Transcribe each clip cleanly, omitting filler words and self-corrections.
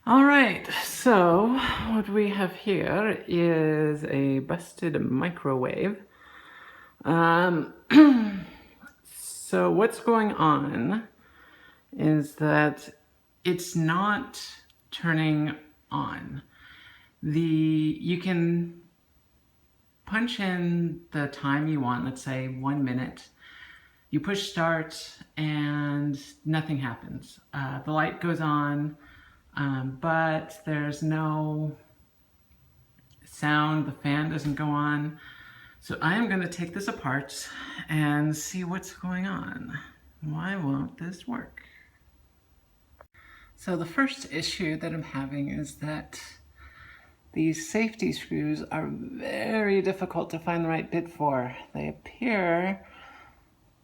All right, so what we have here is a busted microwave. So what's going on is that it's not turning on. You can punch in the time you want, let's say 1 minute. You push start and nothing happens. The light goes on, but there's no sound, the fan doesn't go on. So I am going to take this apart and see what's going on. Why won't this work? So the first issue that I'm having is that these safety screws are very difficult to find the right bit for. They appear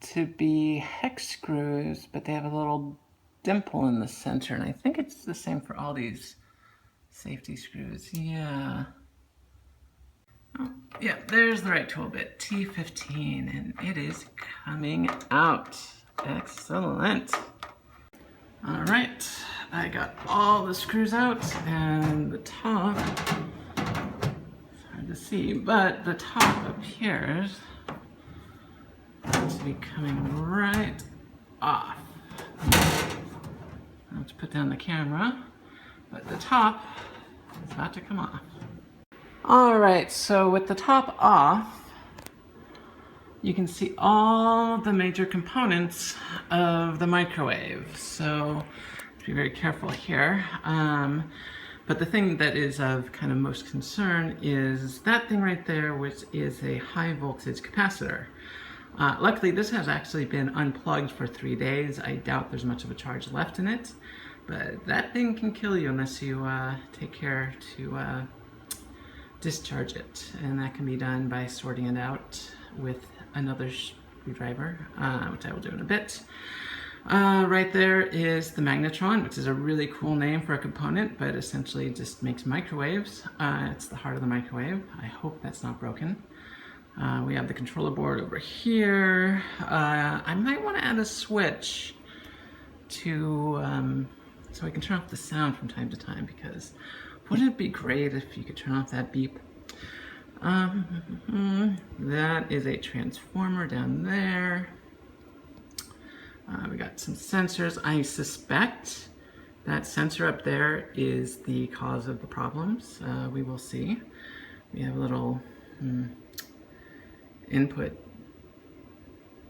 to be hex screws, but they have a little dimple in the center, and I think it's the same for all these safety screws. Yeah. Oh, yeah, there's the right tool bit, T15, and it is coming out. Excellent. All right, I got all the screws out, and the top, it's hard to see, but the top appears to be coming right off. I have to put down the camera, but the top is about to come off. All right, so with the top off, you can see all the major components of the microwave. So be very careful here. But the thing that is of kind of most concern is that thing right there, which is a high voltage capacitor. Luckily, this has actually been unplugged for 3 days. I doubt there's much of a charge left in it, but that thing can kill you unless you take care to discharge it. And that can be done by sorting it out with another screwdriver, which I will do in a bit. Right there is the Magnetron, which is a really cool name for a component, but essentially just makes microwaves. It's the heart of the microwave. I hope that's not broken. We have the controller board over here. I might want to add a switch to so I can turn off the sound from time to time, because wouldn't it be great if you could turn off that beep? That is a transformer down there. We got some sensors. I suspect that sensor up there is the cause of the problems. We will see. We have a little input,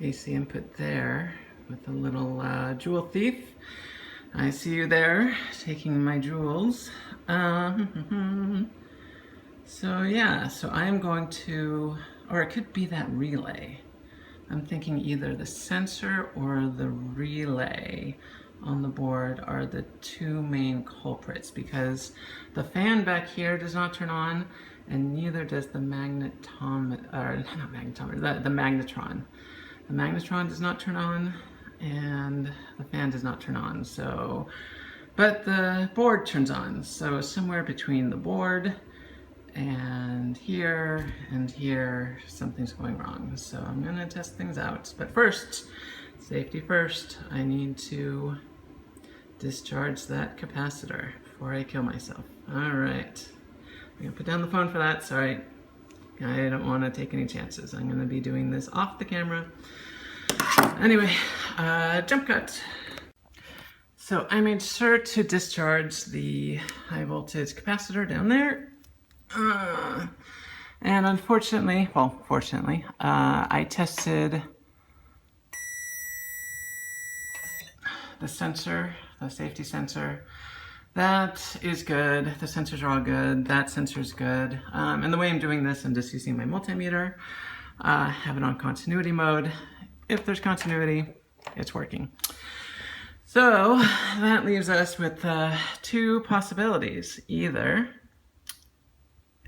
AC input there with a little jewel thief. I see you there taking my jewels. So yeah, so I am going to, or it could be that relay. I'm thinking either the sensor or the relay on the board are the two main culprits, because the fan back here does not turn on, and neither does the magnetometer, or not magnetometer, the magnetron. The magnetron does not turn on, and the fan does not turn on. So, but the board turns on. So somewhere between the board and here, something's going wrong. So I'm gonna test things out. But first, safety first, I need to discharge that capacitor before I kill myself. All right, I'm gonna put down the phone for that. Sorry, I don't wanna take any chances. I'm gonna be doing this off the camera. Anyway, jump cut. So I made sure to discharge the high voltage capacitor down there. And unfortunately, well, fortunately, I tested the sensor, the safety sensor. That is good. The sensors are all good. That sensor is good. And the way I'm doing this, I'm just using my multimeter, have it on continuity mode. If there's continuity, it's working. So that leaves us with two possibilities. Either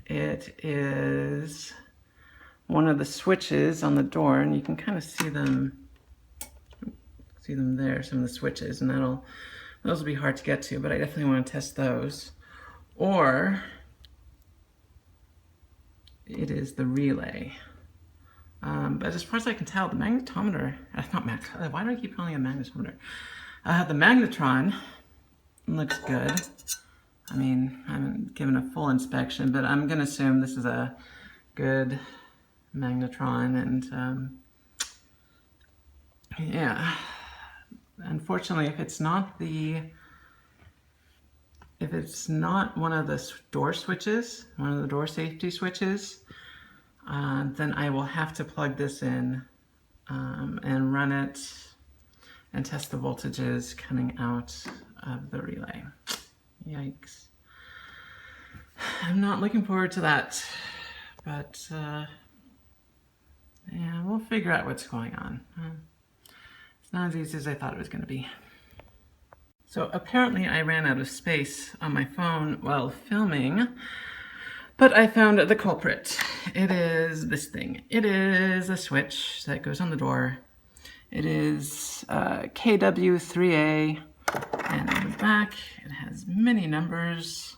it is one of the switches on the door, and you can kind of see them there, some of the switches, and those will be hard to get to, but I definitely want to test those. Or it is the relay. But as far as I can tell, the magnetometer, why do I keep calling it a magnetometer? The magnetron looks good. I mean, I haven't given a full inspection, but I'm going to assume this is a good Magnetron, and yeah, unfortunately, if it's not one of the door switches, one of the door safety switches, then I will have to plug this in and run it and test the voltages coming out of the relay. Yikes. I'm not looking forward to that, but yeah, we'll figure out what's going on. It's not as easy as I thought it was going to be. So apparently I ran out of space on my phone while filming, but I found the culprit. It is this thing. It is a switch that goes on the door. It is KW3A, and on the back it has many numbers.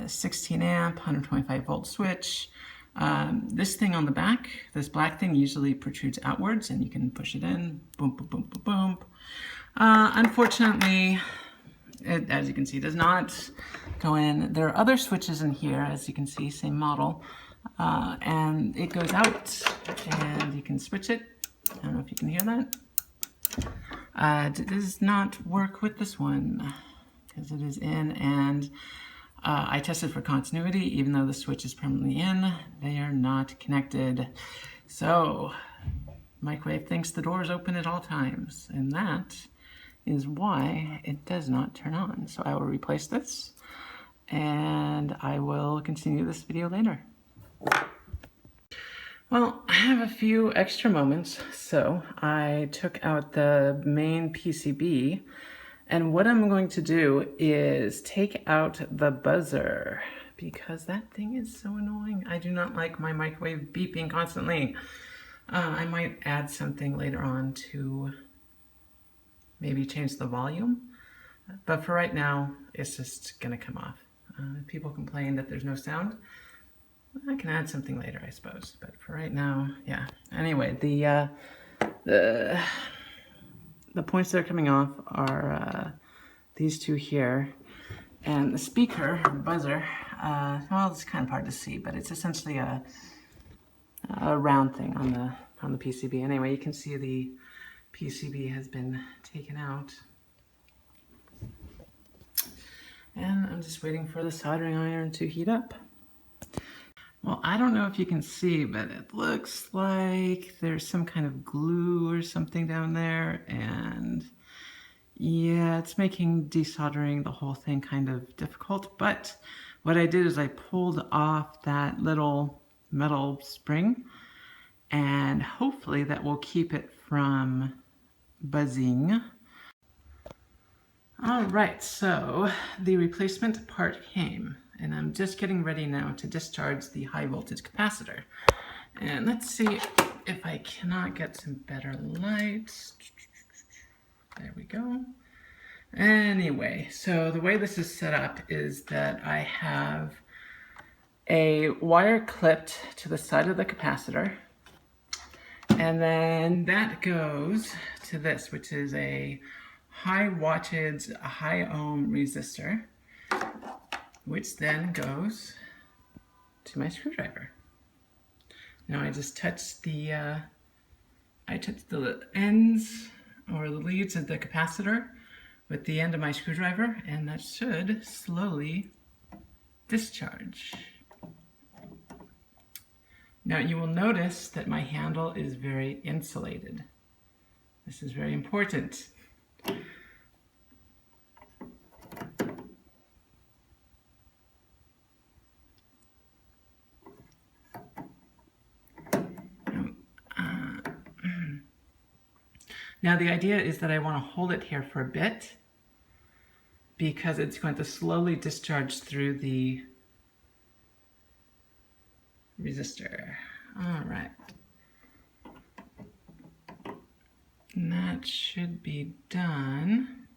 16 amp, 125 volt switch. This thing on the back, this black thing, usually protrudes outwards, and you can push it in. Boom, boom, boom, boom, boom. Unfortunately, it, as you can see, does not go in. There are other switches in here, as you can see, same model, and it goes out, and you can switch it. I don't know if you can hear that. It does not work with this one because it is in, and I tested for continuity. Even though the switch is permanently in, they are not connected. So microwave thinks the door is open at all times, and that is why it does not turn on. So I will replace this, and I will continue this video later. Well, I have a few extra moments, so I took out the main PCB, and what I'm going to do is take out the buzzer, because that thing is so annoying. I do not like my microwave beeping constantly. I might add something later on to maybe change the volume, but for right now, it's just gonna come off. People complain that there's no sound. I can add something later, I suppose, but for right now, yeah. Anyway, the points that are coming off are these two here, and the speaker, the buzzer, well, it's kind of hard to see, but it's essentially a round thing on the PCB. Anyway, you can see the PCB has been taken out, and I'm just waiting for the soldering iron to heat up. Well, I don't know if you can see, but it looks like there's some kind of glue or something down there, and yeah, it's making desoldering the whole thing kind of difficult. But what I did is I pulled off that little metal spring, and hopefully that will keep it from buzzing. All right, so the replacement part came, and I'm just getting ready now to discharge the high voltage capacitor. And let's see if I cannot get some better light. There we go. Anyway, so the way this is set up is that I have a wire clipped to the side of the capacitor, and then that goes to this, which is a high wattage, high ohm resistor, which then goes to my screwdriver. Now I just touched the ends or the leads of the capacitor with the end of my screwdriver, and that should slowly discharge. Now you will notice that my handle is very insulated. This is very important. Now the idea is that I want to hold it here for a bit because it's going to slowly discharge through the resistor. All right. And that should be done.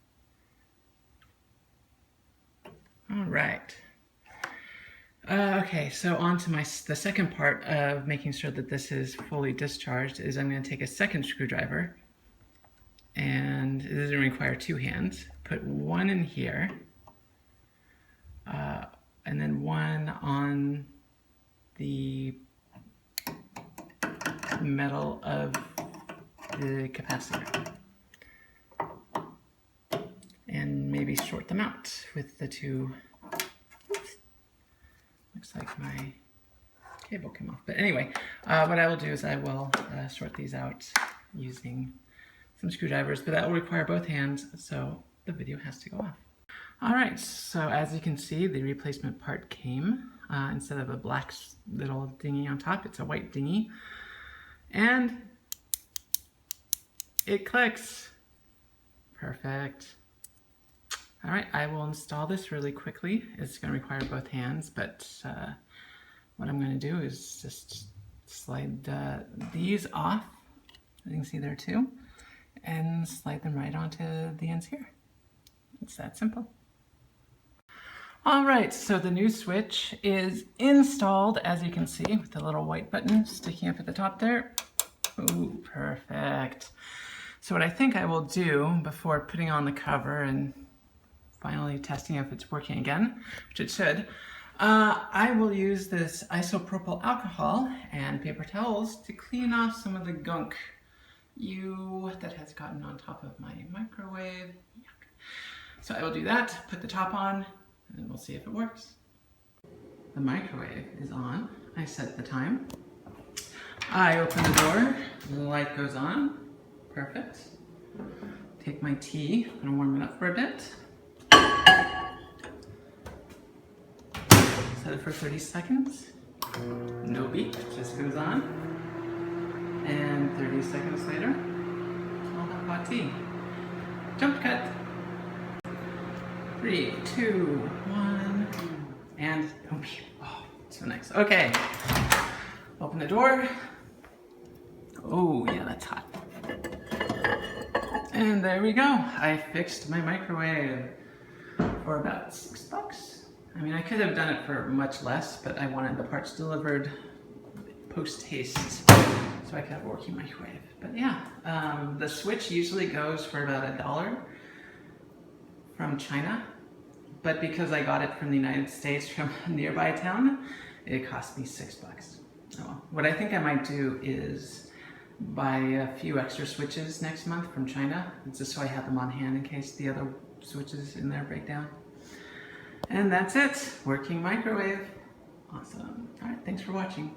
All right. Okay, so on to the second part of making sure that this is fully discharged is I'm going to take a second screwdriver, and it doesn't require two hands. Put one in here, and then one on the metal of the capacitor. And maybe short them out with the two. Oops. Looks like my cable came off. But anyway, what I will do is I will sort these out using some screwdrivers, but that will require both hands, so the video has to go off. All right, so as you can see, the replacement part came. Instead of a black little dinghy on top, it's a white dinghy. And it clicks. Perfect. All right, I will install this really quickly. It's going to require both hands, but what I'm going to do is just slide these off, as you can see there too, and slide them right onto the ends here. It's that simple. All right, so the new switch is installed, as you can see, with the little white button sticking up at the top there. Ooh, perfect. So what I think I will do before putting on the cover and finally testing if it's working again, which it should, I will use this isopropyl alcohol and paper towels to clean off some of the gunk that has gotten on top of my microwave. So I will do that, put the top on, and then we'll see if it works. The microwave is on. I set the time. I open the door, the light goes on. Perfect. Take my tea, I'm gonna warm it up for a bit. Set it for 30 seconds. No beep, just goes on. And 30 seconds later, I'll have hot tea. Jump cut. 3, 2, 1, and oh, so nice. Okay, open the door. Oh yeah, that's hot. And there we go. I fixed my microwave for about $6. I mean, I could have done it for much less, but I wanted the parts delivered post-haste so I could have a working microwave. But yeah, the switch usually goes for about $1 from China, but because I got it from the United States from a nearby town, it cost me $6. Oh well. What I think I might do is buy a few extra switches next month from China, just so I have them on hand in case the other switches in there break down. And that's it. Working microwave. Awesome. All right, thanks for watching.